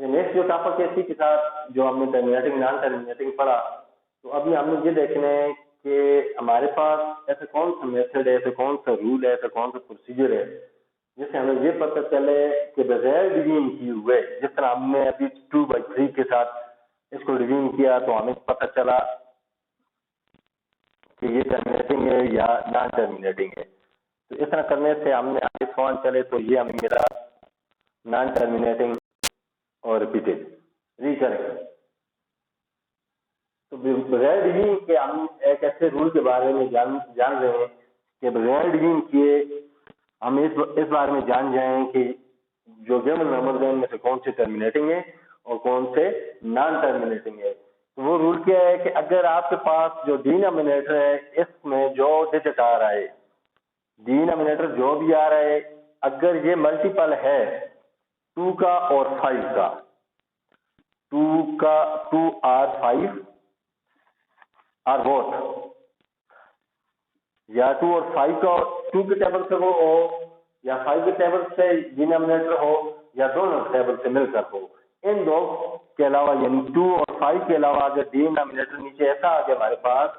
Next जो topic है इसी के साथ जो हमने टर्मिनेटिंग नॉन टर्मिनेटिंग पढ़ा, तो अभी हमने ये देखना है कि हमारे पास ऐसा कौन सा मेथड है, ऐसा कौन सा रूल है, ऐसा कौन सा प्रोसीजर है जिससे हमें ये पता चले कि बगैर डिवीजन किए हुए, जिस तरह हमने अभी 2/3 के साथ इसको डिवीजन किया तो हमें पता चला कि ये टर्मिनेटिंग है या नॉन टर्मिनेटिंग है। तो इस तरह करने से हमने आगे सवाल चले तो ये हमें मिला नॉन टर्मिनेटिंग और रिपीटेड रिकरेंट। तो बगैर डिवीजन के हम एक ऐसे रूल के बारे में जान रहे हैं कि बगैर डिवीजन किए हम इस बारे में जान जाएं कि जो गिवन नंबर है उनमें से कौन से टर्मिनेटिंग है और कौन से नॉन टर्मिनेटिंग है। तो वो रूल क्या है कि अगर आपके पास जो डिनोमिनेटर है इसमें जो डिजिट आ रहा है, डिनोमिनेटर जो भी आ रहा है, अगर ये मल्टीपल है 2 का और 5 का, 2 और 5 आर बोथ, या 2 और 5 का 2 के टेबल से हो या 5 के टेबल से डिनोमिनेटर हो या दोनों टेबल से मिलकर हो, इन दो के अलावा यानी 2 और 5 के अलावा अगर डिनोमिनेटर नीचे ऐसा आ गया हमारे पास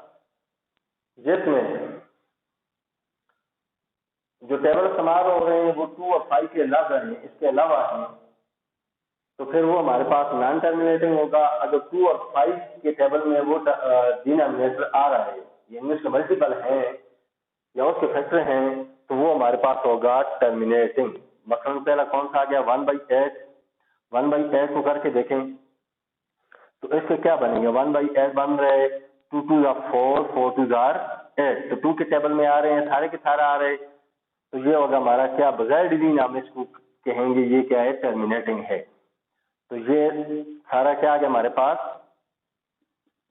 जिसमें जो टेबल इस्तेमाल हो रहे हैं वो 2 और 5 के अलावा हैं, इसके अलावा हैं, तो फिर वो हमारे पास नॉन टर्मिनेटिंग होगा। अगर 2 और 5 के टेबल में वो डिनोमिनेटर आ रहा है यानी उसके मल्टीपल है या उसके फैक्टर हैं तो वो हमारे पास होगा टर्मिनेटिंग। मसलन पहला कौन सा आ गया 1/8, 1/8 को करके देखें तो इससे क्या बनेगा, 1/8 बन रहे 2 2 4, 4 2 8, तो 2 के टेबल में आ रहे हैं, सारे के सारे आ रहे, तो ये होगा हमारा क्या बगैर डिवीजन हम इसको कहेंगे ये क्या है, टर्मिनेटिंग है। तो ये सारा क्या आ गया हमारे पास,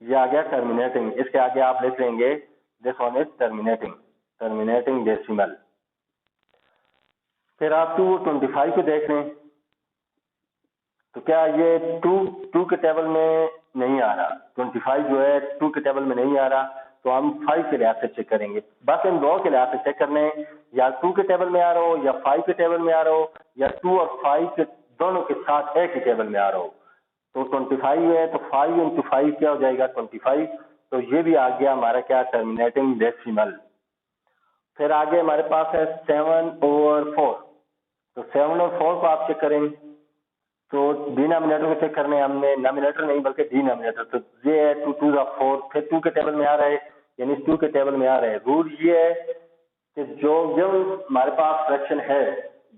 ये आ गया टर्मिनेटिंग। इसके आगे आप लिख लेंगे this one is terminating, terminating decimal. फिर आप 225 को देख लें तो क्या ये 2 के टेबल में नहीं आ रहा, 25 जो है 2 के टेबल में नहीं आ रहा, तो हम 5 के लिहाज से चेक करेंगे। बस इन दो के लिहाज से चेक करने, या 2 के टेबल में आ रहा हो या 5 के टेबल में आ रहा हो या 2 और 5 के दोनों के साथ एक ही टेबल में आ रहा हो। तो 25 है तो 5 into 5 क्या हो जाएगा 25, तो ये भी आ गया हमारा क्या, टर्मिनेटिंग डेसिमल। फिर आगे हमारे पास है 7/4, तो 7 और 4 को आप चेक करेंगे तो डिनोमिनेटर को चेक करने हमने, नोमिनेटर नहीं बल्कि डिनोमिनेटर, तो ये है 2 2 4, फिर 2 के टेबल में आ रहा है यानी 2 के टेबल में आ रहा है। रूल ये है कि जो हमारे पास फ्रैक्शन है,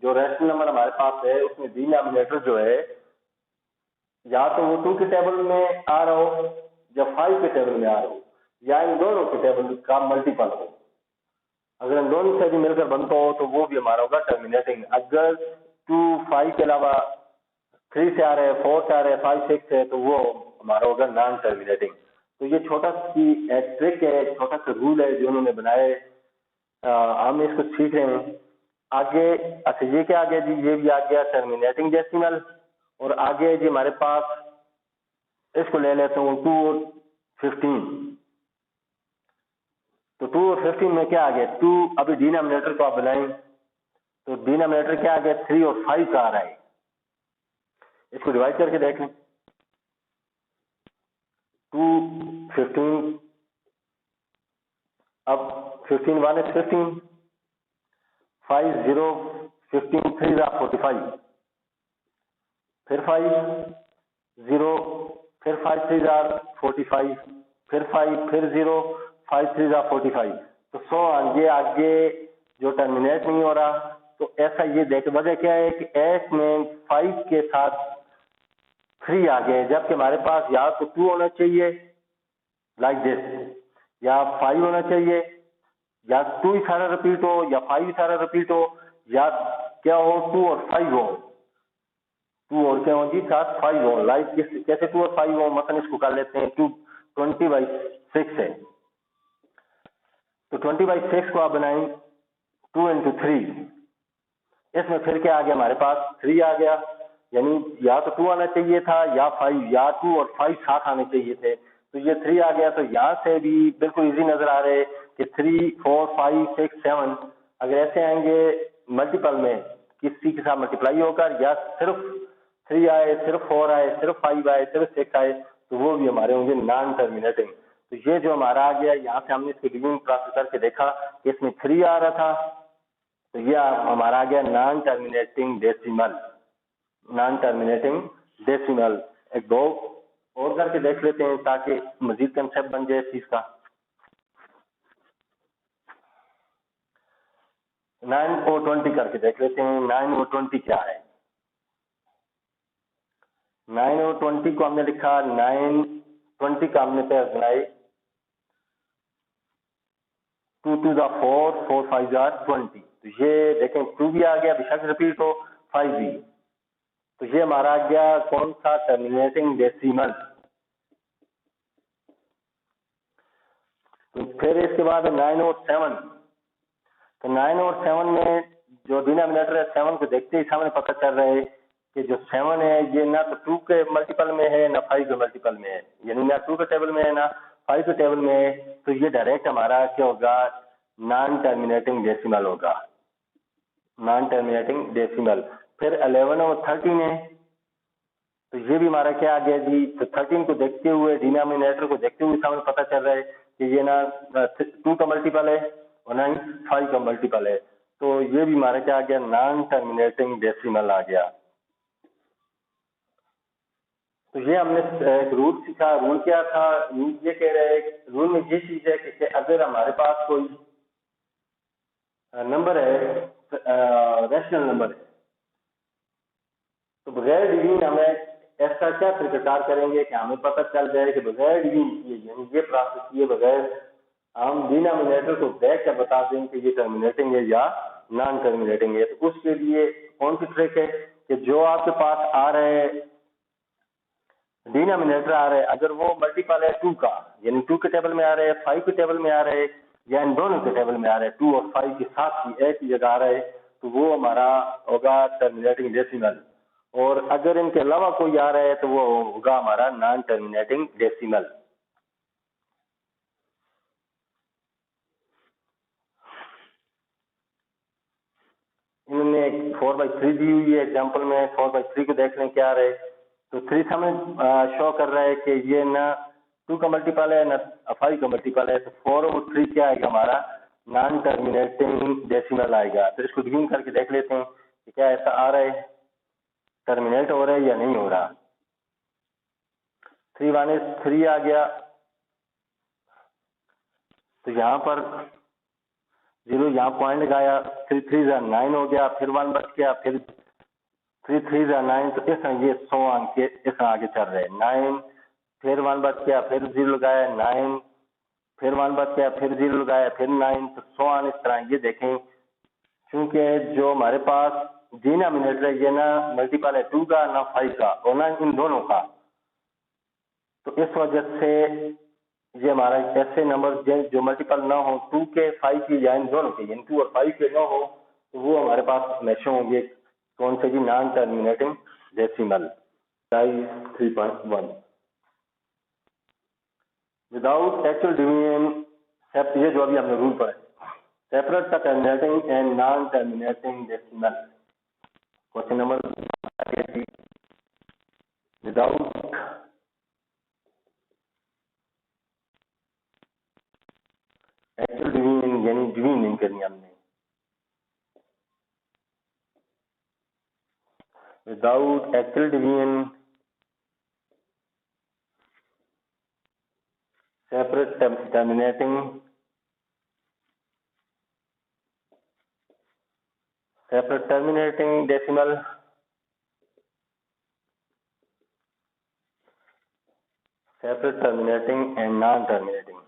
जो रैशनल नंबर हमारे पास है उसमें डिनोमिनेटर जो है या तो वो 2 के टेबल में आ रहा हो या 5 के टेबल में आ रहा हो या इन दोनों के टेबल का मल्टीपल हो। अगर इन दोनों से भी मिलकर बनता हो तो वो भी हमारा होगा टर्मिनेटिंग। अगर 2 5 के अलावा 3 से आ रहे हैं, 4 से आ रहे हैं, 5 6 से, तो वो हमारा होगा नॉन टर्मिनेटिंग। तो ये छोटा सी एक ट्रिक है, छोटा सा रूल है जो उन्होंने बनाए, हम इसको सीख रहे हैं आगे। अच्छा ये क्या आ गया जी, ये भी आ गया टर्मिनेटिंग डेसिमल। और आगे जी हमारे पास इसको ले लेता हूँ 2 और 15, तो 2 और 15 में क्या आ गया, 2 अभी डिनोमिनेटर को आप बनाएं तो डिनोमिनेटर क्या आ गया 3 और 5 का आ रहा है। इसको डिवाइड करके देख लें 2 15, अब 15 1 is 15, 5 0 15 3 are 45, फिर 5 0, फिर 5 3 are 45, फिर 5 फिर 0, 5 3 are 45, तो सो ये आगे जो टर्मिनेट नहीं हो रहा। तो ऐसा ये देख, वजह क्या है कि एस में 5 के साथ 3 आ गए, जबकि हमारे पास या तो 2 होना चाहिए लाइक दिस, या 5 होना चाहिए, या 2 ही सारा रिपीट हो या 5 ही सारा रिपीट हो, या क्या हो 2 और 5 हो, 2 और क्या हो जी साथ 5 हो, लाइक कैसे 2 और 5 हो, मतलब इसको कर लेते हैं 20/6 है, तो 20/6 को आप बनाएं 2 into 3, इसमें फिर क्या आ गया हमारे पास 3 आ गया, यानी या तो 2 आना चाहिए था या 5, या 2 और 5 साथ आने चाहिए थे, तो ये 3 आ गया। तो यहाँ से भी बिल्कुल इजी नजर आ रहे कि 3 4 5 6 7 अगर ऐसे आएंगे मल्टीपल में किसी के साथ मल्टीप्लाई होकर या सिर्फ 3 आए, सिर्फ 4 आए, सिर्फ 5 आए, सिर्फ 6 आए, तो वो भी हमारे होंगे नॉन टर्मिनेटिंग। तो ये जो हमारा आ गया, यहाँ से हमने इसको डिवीजन प्रोसेस करके देखा कि इसमें 3 आ रहा था, तो ये हमारा आ गया non terminating decimal. Non terminating decimal. एक दो और करके देख लेते हैं ताकि मजीद कंसेप्ट बन जाए इस चीज का। 9 और 20 करके देख लेते हैं। 9 और 20 क्या है? 9 और 20 को हमने लिखा, 9 20 का हमने पेयर बनाई, 2 2 ज़ा 4, 4 5 ज़ा 20। तो ये देखें 2 भी आ गया, बेशक रिपीट हो, 5 भी। तो ये हमारा आ गया कौन सा? Terminating decimal. तो फिर इसके बाद 9 और 7। तो 9 और 7 में जो डिनोमिनेटर है 7 को देखते ही सामने पता चल रहा है कि जो 7 है ये ना तो 2 के मल्टीपल में है ना 5 के मल्टीपल में है, यानी ना 2 के टेबल में है ना 5 के टेबल में है। तो ये डायरेक्ट हमारा क्या होगा? नॉन टर्मिनेटिंग डेसिमल होगा, नॉन टर्मिनेटिंग डेसिमल। फिर 11 और 13 है, तो ये भी हमारा क्या आ गया जी? तो 13 को देखते हुए, डिनोमिनेटर को देखते हुए सामने पता चल रहा है कि ये ना 2 का मल्टीपल है और ना 5 का मल्टीपल है। तो ये भी हमारा क्या आ गया? नॉन टर्मिनेटिंग डेसिमल आ गया। तो ये हमने एक रूल सीखा। रूल क्या था? रूल ये कह रहे हैं, रूल में ये चीज है कि अगर हमारे पास कोई नंबर है, रैशनल नंबर है, तो बगैर डिवीजन हमें ऐसा क्या तरीकाकार करेंगे कि हमें पता चल जाए कि बगैर डिवीजन किए, यानी ये प्रोसेस किए बगैर हम डिनोमिनेटर को देख कर बता दें कि ये टर्मिनेटिंग है या नॉन टर्मिनेटिंग है। तो उसके लिए कौन सी ट्रिक है कि जो आपके पास आ रहे डिनोमिनेटर आ रहे, अगर वो मल्टीपल है 2 का, यानी 2 के टेबल में आ रहे हैं, 5 के टेबल में आ रहे हैं, या इन दोनों के टेबल में आ रहे हैं, 2 और 5 के साथ ही एक ही जगह आ रहे हैं, तो वो हमारा होगा टर्मिनेटिंग डेसिमल। और अगर इनके अलावा कोई आ रहा है तो वो होगा हमारा नॉन टर्मिनेटिंग डेसिमल। इन्होंने 4/3 दी हुई है एग्जांपल में। 4/3 को देख लें क्या रहे, तो 3 हमें शो कर रहा है कि ये ना 2 का मल्टीपल है ना 5 का मल्टीपल है। तो 4 और 3 क्या आएगा? हमारा नॉन टर्मिनेटिंग डेसिमल आएगा। तो इसको डिवीजन करके देख लेते हैं कि क्या ऐसा आ रहा है, टर्मिनेट हो रहा है या नहीं हो रहा। 3 1 3 आ गया, तो यहाँ पर 0 यहाँ पॉइंट लगाया, 3 3 9 हो गया, फिर 1 बच गया, फिर 3 3 9। तो इस ये 100 अंक के इस आगे चल रहे 9, फिर 1 बच गया, फिर 0 लगाया 9, फिर 1 बच गया, फिर 0 लगाया, फिर 9। तो 100 आन इस तरह ये देखें, क्योंकि जो हमारे पास डिनोमिनेटर है ये ना मल्टीपल है 2 का ना 5 का और ना इन दोनों का। तो इस वजह से ये हमारा ऐसे नंबर जो मल्टीपल ना हो 2 के 5 के या इन दोनों के, यानी 2 और 5 के ना हो, तो वो हमारे पास हमेशा होंगे कौन से जी? Non terminating decimal. 3.1 without actual division, ये जो अभी हमने रूल पढ़ा है, separate the terminating and non terminating decimal. Question number without actual division, यानी डिवीजन नहीं करनी हमने, without actual division separate terminating decimal, separate terminating and non-terminating.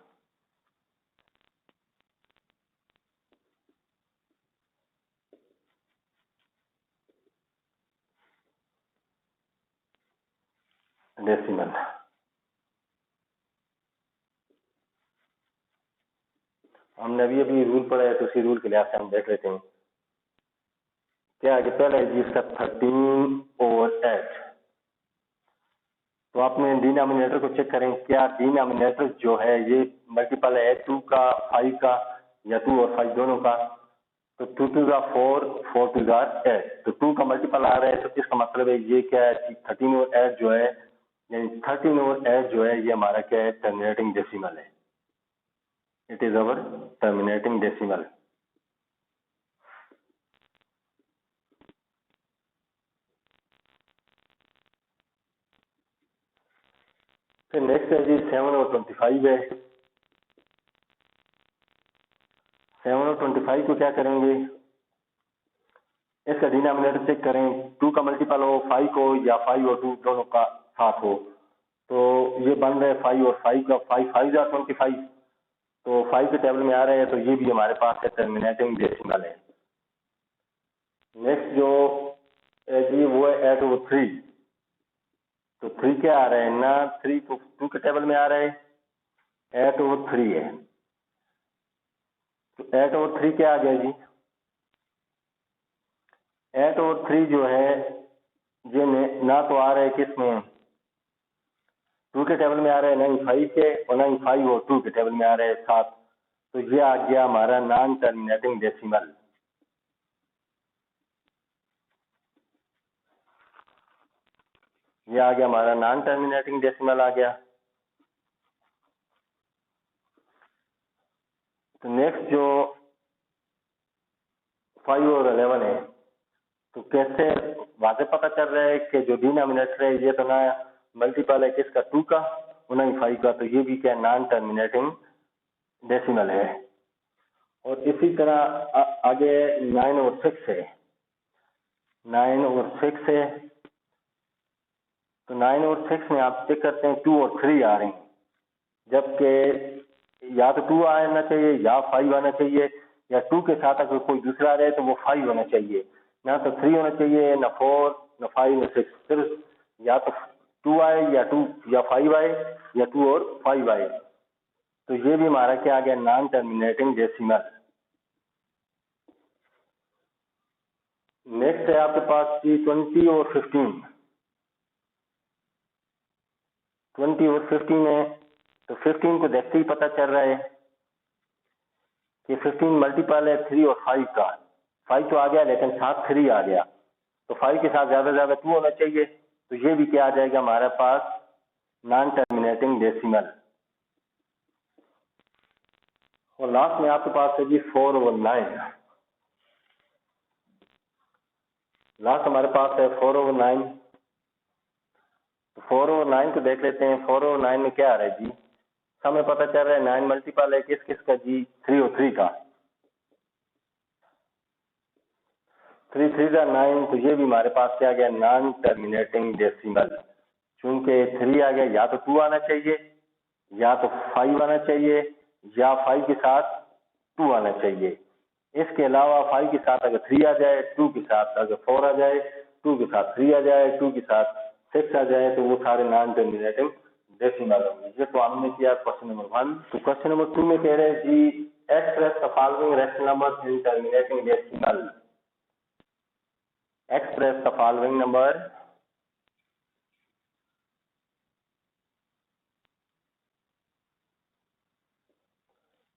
Decimal. हमने अभी रूल पढ़ा है, तो उसी रूल के लिहाज से हम देख लेते हैं क्या है कि पहले है जी इसका 13 और 8। तो आपने डिनोमिनेटर को चेक करें, क्या डिनोमिनेटर जो है ये मल्टीपल है 2 का 5 का या 2 और 5 दोनों का। तो 2 2 जा 4, 4 2 जा 8, तो 2 का मल्टीपल आ रहा है, तो इसका मतलब है ये क्या है कि 13 और 8 जो है, यानी 13 और 8 जो है ये हमारा क्या है, टर्मिनेटिंग डेसिमल है। It is our terminating decimal. फिर नेक्स्ट है जी 7 और 25 है। 7 और 25 को क्या करेंगे, इसका डिनोमिनेटर चेक करें, 2 का मल्टीपल हो 5 हो या 5 और 2 दोनों का साथ हो, तो ये बन रहा है 5 और 5 का, 5 5 जा 25, तो 5 के टेबल में आ रहे हैं, तो ये भी हमारे पास है टर्मिनेटिंग डेसिमल है। नेक्स्ट जो है जी वो है 8 और 3, तो 3 क्या आ रहा है ना, 3 तो 2 के टेबल में आ रहा है, 8 और 3 है, तो 8 और 3 क्या आ गया जी, 8 और 3 जो है ये ना तो आ रहा है किसमें, 2 के टेबल में आ रहा है, ना ही 5 के, और ना ही 5 और 2 के टेबल में आ रहा है 7, तो ये आ गया हमारा नॉन टर्मिनेटिंग डेसिमल। ये आ गया हमारा नॉन टर्मिनेटिंग डेसिमल आ गया। तो नेक्स्ट जो 5 और 11 है, तो कैसे वाजे पता चल रहा है कि जो डिनोमिनेटर है ये तो ना मल्टीपल है किसका, 2 का और ना ही 5 का, तो ये भी क्या नॉन टर्मिनेटिंग डेसिमल है। और इसी तरह आगे 9 और 6 है, 9 और 6 है, तो 9 और 6 में आप चेक करते हैं 2 और 3 आ रहे हैं, जबकि या तो 2 आना चाहिए या 5 आना चाहिए, या 2 के साथ अगर कोई दूसरा आ रहा है तो वो 5 होना चाहिए, ना तो 3 होना चाहिए, ना 4, ना 5, ना 6, सिर्फ या तो 2 आए या 2 या 5 आए, या 2 और 5 आए, तो ये भी हमारा क्या आ गया, नॉन टर्मिनेटिंग डेसिमल। नेक्स्ट है आपके पास 20 और 15, 20 और 15 है, तो 15 को देखते ही पता चल रहा है कि 15 मल्टीपल है 3 और 5 का, 5 तो आ गया लेकिन साथ 3 आ गया, तो 5 के साथ ज्यादा ज्यादा 2 होना चाहिए, तो ये भी क्या आ जाएगा हमारे पास, नॉन टर्मिनेटिंग डेसिमल। और लास्ट में आपके पास है जी 4 और 9, लास्ट हमारे पास है 4 और 9, तो 4 और 9 को देख लेते हैं। 4 और 9 में क्या आ रहा है जी, हमें पता चल रहा है 9 मल्टीपल है किस किस का जी, 3 और 3 का, 3 3 जा 9, तो ये भी हमारे पास क्या आ गया, नॉन टर्मिनेटिंग डेसिमल। चूंकि 3 आ गया, या तो 2 आना चाहिए, या तो 5 आना चाहिए, या 5 के साथ 2 आना चाहिए। इसके अलावा 5 के साथ अगर 3 आ जाए, 2 के साथ अगर 4 आ जाए, 2 के साथ 3 आ जाए, 2 के साथ 6 आ जाए, तो वो सारे नॉन टर्मिनेटिंग डेसिमल होंगे। ये तो हमने किया क्वेश्चन नंबर 1। तो क्वेश्चन नंबर 2 में कह रहे हैं जी, express the following rational numbers in terminating decimal. Express the following number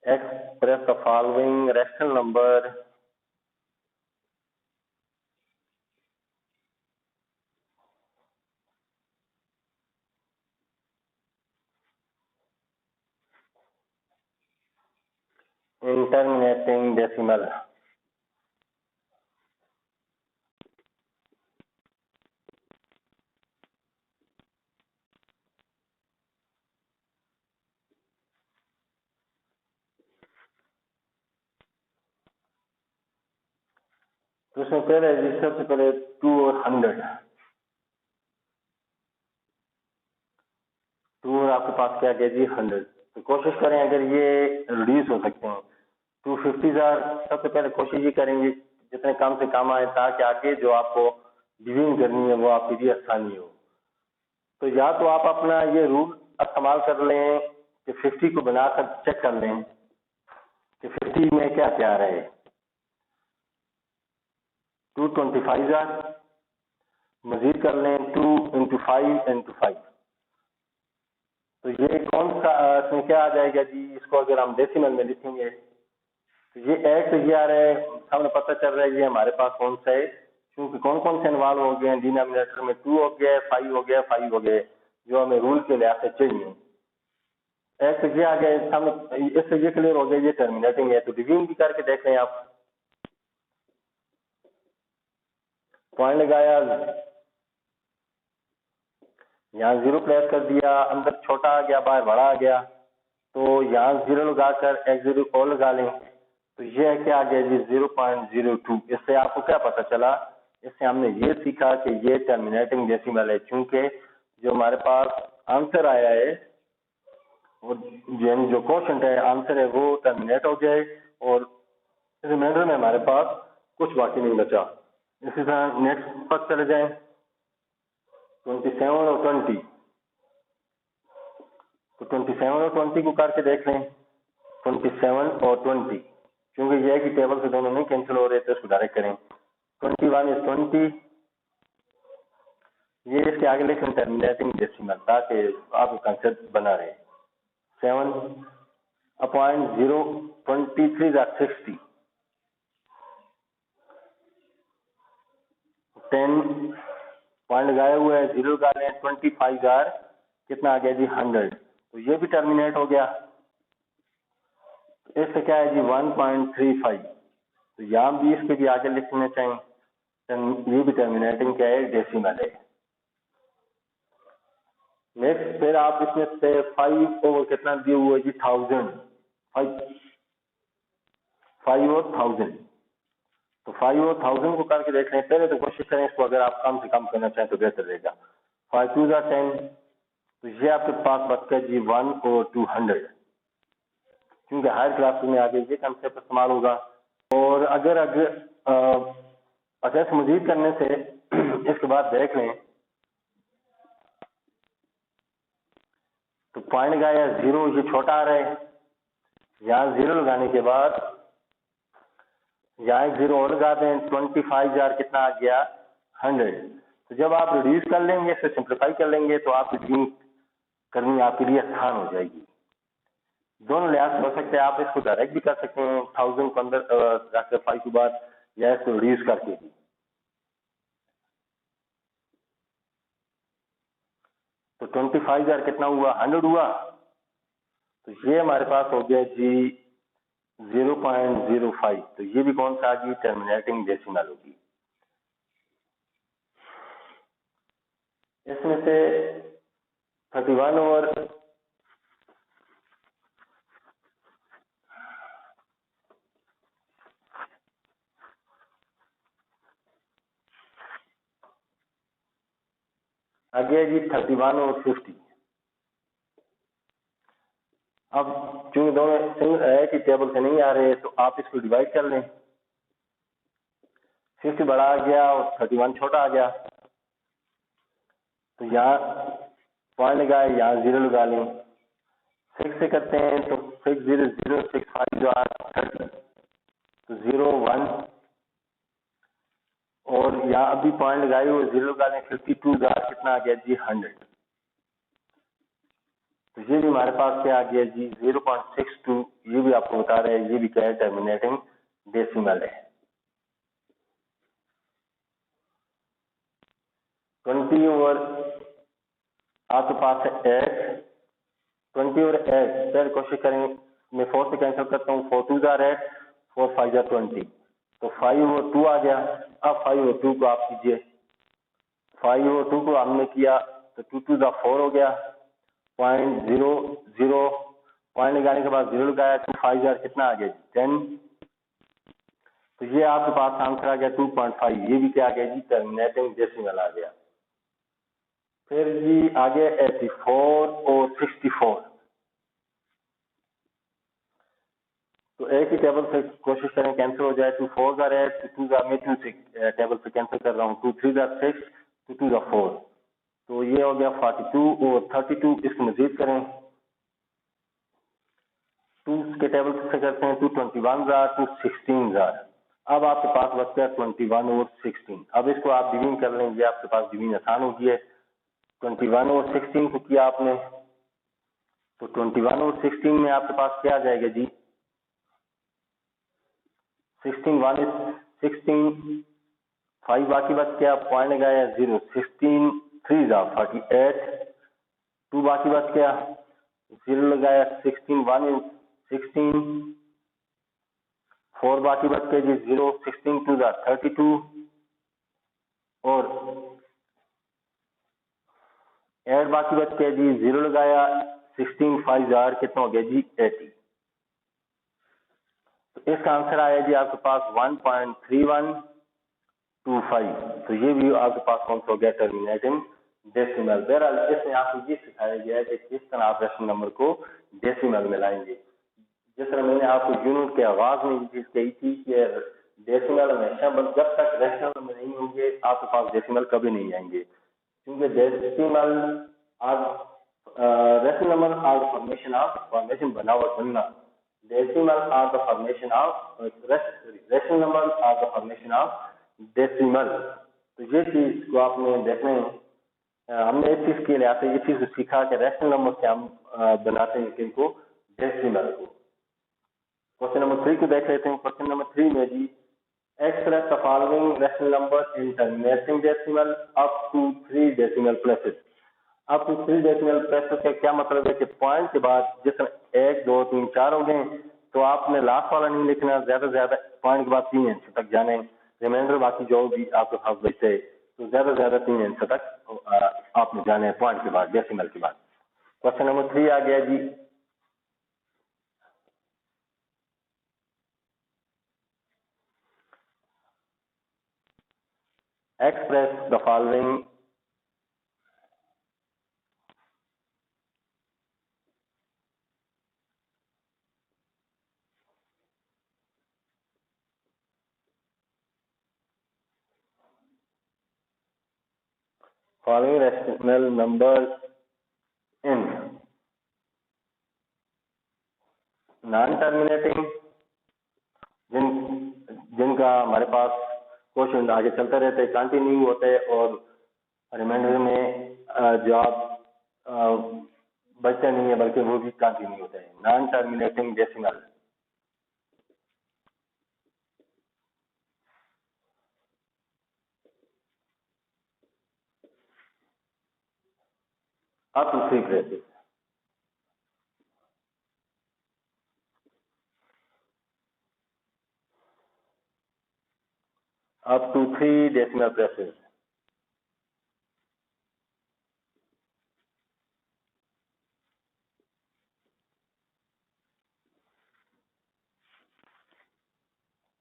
express the following rational number in terminating decimal। तो उसमें पहले सबसे पहले 2 और 100, 2 और आपके पास क्या गया जी 100, तो कोशिश करें अगर ये रिड्यूस हो सकते हैं 250,000, सबसे पहले कोशिश ये करेंगे जितने कम से कम आए, ताकि आगे जो आपको डिवीजन करनी है वो आपके लिए आसानी हो। तो या तो आप अपना ये रूल इस्तेमाल कर लें कि 50 को बनाकर चेक कर लें कि 50 में क्या क्या आ रहा है, 225,000 मजीद कर लें 2 इंटू 5 इंटू 5, तो ये कौन सा इसमें क्या आ जाएगा जी, इसको अगर हम डेसिमल में लिखेंगे तो ये एक तो ये आ रहा है, हमें पता चल रहा है ये हमारे पास कौन सा है, क्योंकि कौन कौन से इन्वॉल्व हो गए हैं डिनोमिनेटर में, 2 हो गया, 5 हो गया, 5 हो गए, जो हमें रूल के लिहाज से चाहिए। एक तो ये आ गया, हम इससे ये क्लियर हो गया ये टर्मिनेटिंग है। तो डिवीजन भी करके देख लें आप, पॉइंट लगाया, यहाँ 0 प्लेस कर दिया, अंदर छोटा आ गया, बाहर बड़ा आ गया, तो यहाँ 0 लगाकर एक 0 और लगा लें, तो ये है क्या आ गया जी 0.02। इससे आपको क्या पता चला, इससे हमने ये सीखा कि ये टर्मिनेटिंग डेसिमल है, क्योंकि जो हमारे पास आंसर आया है और जो क्वेश्चन है आंसर है वो टर्मिनेट हो जाए और रिमाइंडर में हमारे पास कुछ बाकी नहीं बचा। इसी तरह नेक्स्ट पर चले जाए, 27 और 20, तो 27 और 20 को करके देख लें, 27 और 20, क्योंकि यह है कि टेबल से दोनों नहीं कैंसिल हो रहे तो इसको डायरेक्ट करें। 21 इज 20, ये इसके आगे लिखें टर्मिनेटिंग डेसिमल, ताकि आपका कंसेप्ट बना रहे। 7 अपॉइंट 0, 23 are 60, 10 पॉइंट लगाए हुए है, 0 लगा लें, 25 are कितना आ गया जी 100, तो ये भी टर्मिनेट हो गया। इससे क्या है जी 1.35, तो यहाँ भी इसके भी आगे लिखना चाहिए, ये भी टर्मिनेटिंग क्या है डेसिमल है। नेक्स्ट फिर आप इसमें से 5 ओवर कितना दिए हुए जी 1000, 5 और 1000, तो 5 और 1000 को करके देख लें। पहले तो कोशिश करें इसको, अगर आप कम से कम करना चाहें तो बेहतर रहेगा। 5 2 are 10, तो ये आपके पास बच गया जी 1 और 200, क्योंकि हायर क्लास में आगे ये कंसेप्ट इस्तेमाल होगा। और अगर अगर मजीद करने से इसके बाद देख लें, तो पॉइंट लगाया 0, ये छोटा आ रहा है, यहाँ 0 लगाने के बाद यहाँ 0 और लगा दें, 25 कितना आ गया 100। तो जब आप रिड्यूस कर लेंगे, फिर सिंप्लीफाई कर लेंगे, तो आप रिड्यूस करनी आपके लिए आसान हो जाएगी। दोनों लिहाज से हो सकते हैं, आप इसको डायरेक्ट भी कर सकते हैं 1000 को अंदर रखकर 5 के बाद, या इसको रिड्यूस करके भी। तो 25 कितना हुआ 100 हुआ, तो ये हमारे पास हो गया जी 0.05, तो ये भी कौन सा आ गई टर्मिनेटिंग डेसिमल होगी। इसमें से 31 और आगे जी 31 और 50। अब चूंकि दोनों एक ही टेबल से नहीं आ रहे, तो आप इसको डिवाइड कर लें, 50 बड़ा आ गया और 31 छोटा आ गया, तो यहाँ पॉइंट लगाए, यहाँ 0 लगा लें। 6 से करते हैं तो 6 0 0 6 5 जो 30, तो 0 1, और यहाँ अभी पॉइंट लगाए हुए 0 लगा लें, 52 कितना आ गया जी 100, तो ये भी हमारे पास क्या आ गया जी 0.62, ये भी आपको बता रहे हैं, ये भी क्या है टर्मिनेटिंग डेसिमल है। 20 ओवर आपके पास है 8, 20 और 8, फिर कोशिश करेंगे, मैं 4 से कैंसिल करता हूँ, 4 2 8, 4 5 20, तो 5 और 2 आ गया। अब 5 और 2 को आप कीजिए, 5 और 2 को हमने किया तो 2 2 4 हो गया, 0.00 पॉइंट लगाने के बाद 0 लगाया, 2 5 कितना आ गया 10, तो ये आपके पास आंसर आ गया 2.5, ये भी क्या आ गया जी टर्मिनेटिंग डेसिमल आ गया। फिर जी आगे 84 और 64, तो एक ही टेबल से कोशिश करें कैंसिल हो जाए, 2 4 8, 2 2 मैं 2 6 टेबल से कैंसिल कर रहा हूँ, 2 3 6, 2 2 4, तो ये हो गया 42 और 32, इसको मजीद करें, 2 के टेबल से करते हैं, 2 21 2 16, अब आपके पास बचता है 21 और 16। अब इसको आप डिवीजन कर लेंगे, आपके पास डिवीजन आसान होगी है। 21 और 16 को किया आपने, तो 21 और 16 में आपके पास क्या आ जाएगा जी 16 1 इज 16 5 बाकी बच गया, पॉइंट लगाया 0, 16 3 जा 48, 2 बाकी बच गया, 0 लगाया, 16 1 इज 16, 4 बाकी बच गया जी 0, 16 2 जा 32, और 8 बाकी बच गया जी 0 लगाया, 16 5 जार कितना हो गया जी 80। तो इसका आंसर आया जी आपके पास 1.3125। तो ये भी आपके पास कौन सा हो गया, टर्मिनेटिंग डेसिमल। बहरहाल इसमें आपको ये सिखाया गया है कि किस तरह आप रेशनल नंबर को डेसिमल में लाएंगे। जिस तरह मैंने आपको यूनिट के आगाज में ये चीज कही थी कि डेसिमल हमेशा, जब तक रेशनल नंबर नहीं होंगे आपके पास डेसिमल कभी नहीं आएंगे, क्योंकि डेसिमल आज रेशनल नंबर आज फॉर्मेशन बनावट बनना, decimal are the formation of rational number are the formation of decimal. तो ये चीज को आपने देखना है। हमने एक चीज के लिए आते ये चीज सीखा कि रेशनल नंबर से हम बनाते हैं किनको, डेसिमल को। क्वेश्चन नंबर 3 को देख लेते हैं। क्वेश्चन नंबर 3 में जी express the following rational number in terminating decimal up to 3 decimal places. अब 3 डेसिमल प्लेसेस का क्या मतलब है कि पॉइंट के बाद जिस तरह 1 2 3 4 हो गए, तो आपने लास्ट वाला नहीं लिखना, ज्यादा से ज्यादा पॉइंट के बाद 3 इंच तक जाने, रिमाइंडर बाकी जो भी आपके पास बचे तो ज्यादा से ज्यादा 3 इंच तक आपने जाने पॉइंट के बाद, डेसिमल के बाद। क्वेश्चन नंबर 3 आ गया जी, express the following rational number in non terminating, जिनका हमारे पास क्वेश्चन आगे चलते रहते हैं, कंटिन्यू होते हैं, और रिमाइंडर में जो आप बचते नहीं है बल्कि वो भी कंटिन्यू होते हैं। Non terminating decimal up to 3 places, up to 3 decimal places.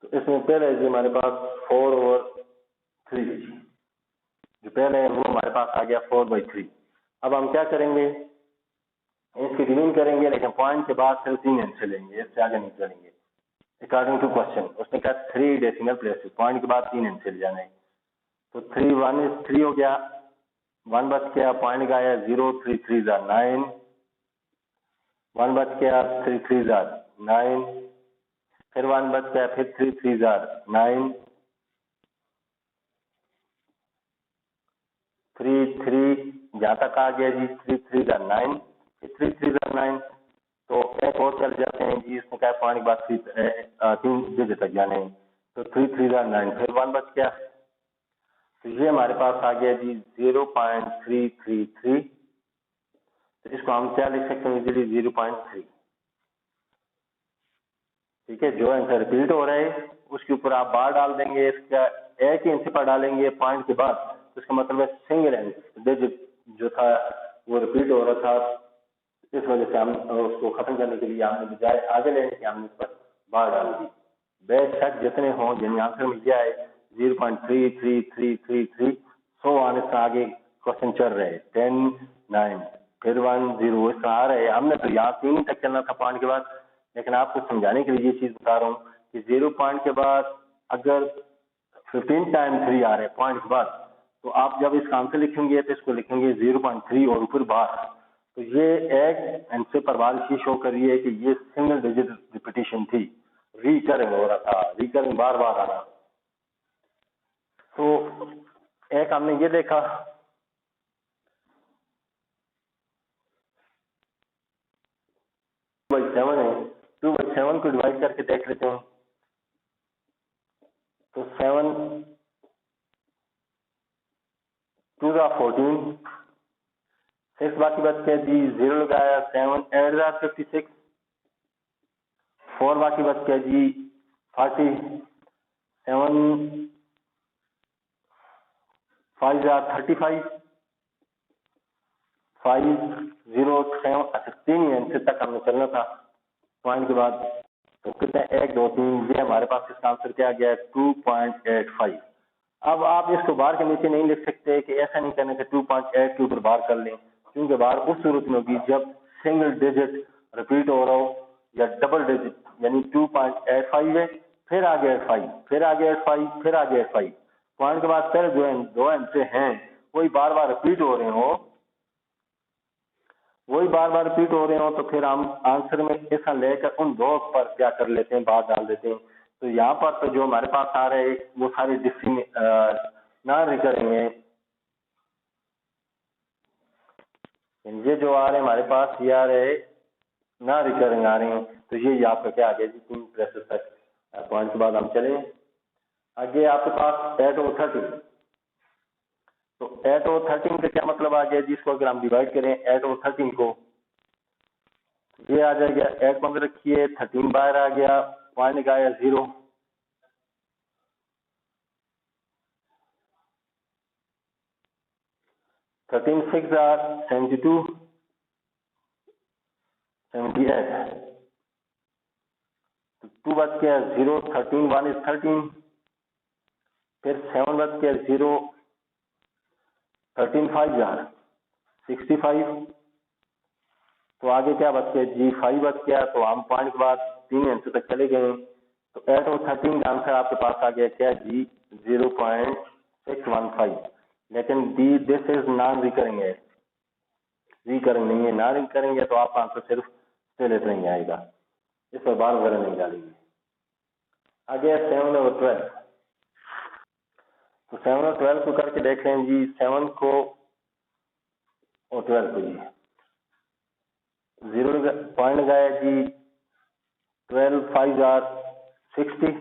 तो इसमें पहले जो हमारे पास 4 और 3, जो पहले है वो हमारे पास आ गया 4/3। अब हम क्या करेंगे, इसकी डिवीजन करेंगे, लेकिन पॉइंट के बाद सिर्फ 3 इंच चलेंगे, इससे आगे नहीं चलेंगे अकॉर्डिंग टू क्वेश्चन। उसने कहा 3 डेसिमल प्लेसेस, पॉइंट के बाद 3 इंच चले जाना है। तो 3 1 इज 3 हो गया, 1 बच गया, पॉइंट का आया 0, 3 3 जा 9, 1 बच गया, 3 3 जा 9, फिर 1 बच गया, फिर 3 3 जा 9, 3 3 जहाँ तक आ गया जी 3 3 जा 9, फिर 3 3 जा 9, तो एक और चल जाते हैं जी, इसमें क्या पॉइंट के बाद 3 डिजिट तक जाने हैं, तो 3 3 जा 9, फिर 1 बच गया। तो ये हमारे पास आ गया जी 0.333। तो इसको हम क्या लिख सकते हैं इजीली, 0.3। ठीक है, जो आंसर रिपीट हो रहा है उसके ऊपर आप बार डाल देंगे, इसका एक ही आंसर पर डालेंगे पॉइंट के बाद, तो इसका मतलब है सिंगल डिजिट जो था वो रिपीट हो रहा था, इस वजह से हम उसको खत्म करने के लिए हमने बजाय आगे लेने के हमने इस पर बार डाल दी। बेशक जितने हों, जिन आंसर में दिया है 0.33333, 100 आने से आगे क्वेश्चन चल रहे हैं, 10 9 फिर 1 0 इस आ रहे हैं। हमने तो यहाँ 3 तक चलना था पॉइंट के बाद, लेकिन आपको समझाने के लिए ये चीज बता रहा हूँ कि 0 पॉइंट के बाद अगर 15 टाइम 3 आ रहे हैं पॉइंट के बाद, तो आप जब इसका आंसर लिखेंगे तो इसको लिखेंगे 0.3 और ऊपर बार। तो ये एक आंसर पर बार ये शो कर रही है कि ये सिंगल डिजिट रिपीटिशन थी, रिकरिंग हो रहा था, रिकरिंग बार बार आ रहा। तो एक हमने ये देखा, बाई 7 है, 2/7 को डिवाइड करके देख लेते हैं। 7 2 ज़ा 14, 6 बाकी बच गया जी, 0 लगाया, 7 8 ज़ा 56, 4 बाकी बच गया जी 40, 7 5 ज़ा 35, 5 0 7। अच्छा 3 आंसर तक हमने चलना था पॉइंट के बाद। तो कितने 1 2 3, ये हमारे पास इसका आंसर क्या आ गया है 2.85। अब आप इसको बार के नीचे नहीं लिख सकते कि ऐसा नहीं करने से 2.8 के ऊपर बार कर लें, क्योंकि बार उस सूरत में होगी जब सिंगल डिजिट रिपीट हो रहा हो या डबल डिजिट, यानी 2.85 है, फिर आगे 85, फिर आगे 85, फिर आगे 85। पॉइंट के बाद फिर जो दो आंसर हैं वही बार बार रिपीट हो रहे हो, वही बार बार रिपीट हो रहे हो, तो फिर हम आंसर में ऐसा लेकर उन दो पर क्या कर लेते हैं, बात डाल देते हैं। तो यहाँ पर तो जो हमारे पास आ रहे हैं वो सारे ना रिकरिंग है, ये जो आ रहे हैं हमारे पास ये आ रहे ना रिकरिंग आ रहे हैं। तो ये आपका क्या आ गया जी 3 प्रेसेस तक। पॉइंट के बाद हम चले आगे, आपके पास 8 और 13। तो 8 और 13 का क्या मतलब आ गया जी, इसको अगर हम डिवाइड करें 8 और 13 को, ये आ जाएगा 8 को अंदर रखिए, 13 बाहर आ गया, पॉइंट आया 0। 13 6 are 72, 78। तो 2 बच गया 0, 13 1 is 13, फिर 7 बच गया 0, 13 5 are 65। तो आगे क्या बच गया जी 5 बच गया। तो हम पॉइंट के बाद 3 आंसर तक चले गए। तो 8 और 13 का आंसर आपके पास आ गया क्या जी 0.615। लेकिन दी दिस इज नॉन रिकरिंग है, रिकरिंग नहीं है। नॉन रिकरिंग है तो आपका आंसर सिर्फ स्टेलेट नहीं आएगा, इस पर बार वगैरह नहीं डालेंगे। आगे 7 और 12। तो 7 और 12 को करके देख रहे हैं जी, 7 को और 12 को जी 0 पॉइंट लगाया जी, 12 5 are 60,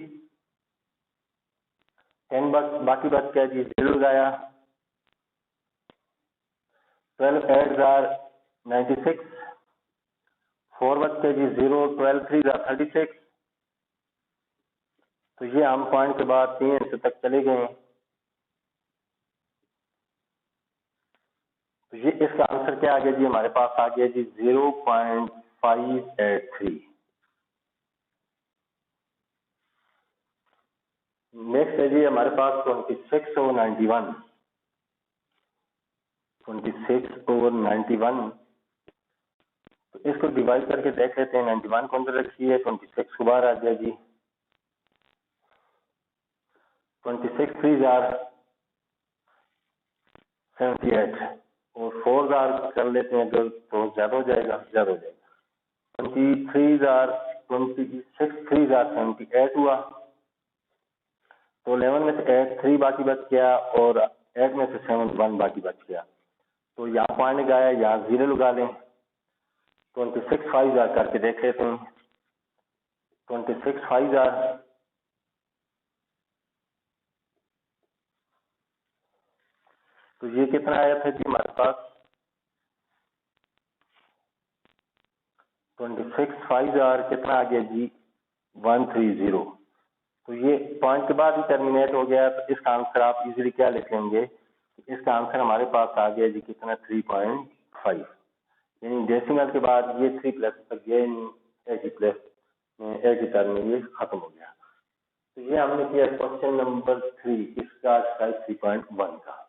10 बाकी बच गया जी 0 लगाया, 12 8 are 96, 4 बच गया जी 0, 12 3 are 36। तो ये हम पॉइंट के बाद 3 आंसर तक चले गए। तो ये इसका आंसर क्या आ गया जी, हमारे पास आ गया जी 0.583। नेक्स्ट है जी हमारे पास 26 और 91। 26 और 91, तो इसको डिवाइड करके देख लेते हैं। 91 को अंदर रखिए, 26 को बाहर आ गया जी, 26 3 are 78 और 4 are कर लेते हैं अगर तो ज्यादा हो जाएगा, ज्यादा हो जाएगा। 26 3 are 78 हुआ। तो 11 में से 8 3 बाकी बच गया और 8 में से 7 1 बाकी बच गया। तो यहाँ पॉइंट लगाया, यहाँ 0 लगा लें। 26 5 are करके देख लेते हैं। 26 5 are, तो ये कितना आया था जी हमारे पास 26 5 are कितना आ गया जी 130। तो ये पॉइंट के बाद ही टर्मिनेट हो गया। तो इसका आंसर आप इजीली क्या लिख लेंगे, इसका आंसर हमारे पास आ गया जी कितना 3.5, यानी डेसिमल के बाद ये 3 प्लस अगेन 80 प्लस 80 टर्म में ये खत्म हो गया। तो ये हमने किया क्वेश्चन नंबर 3, इसका 3.1 का।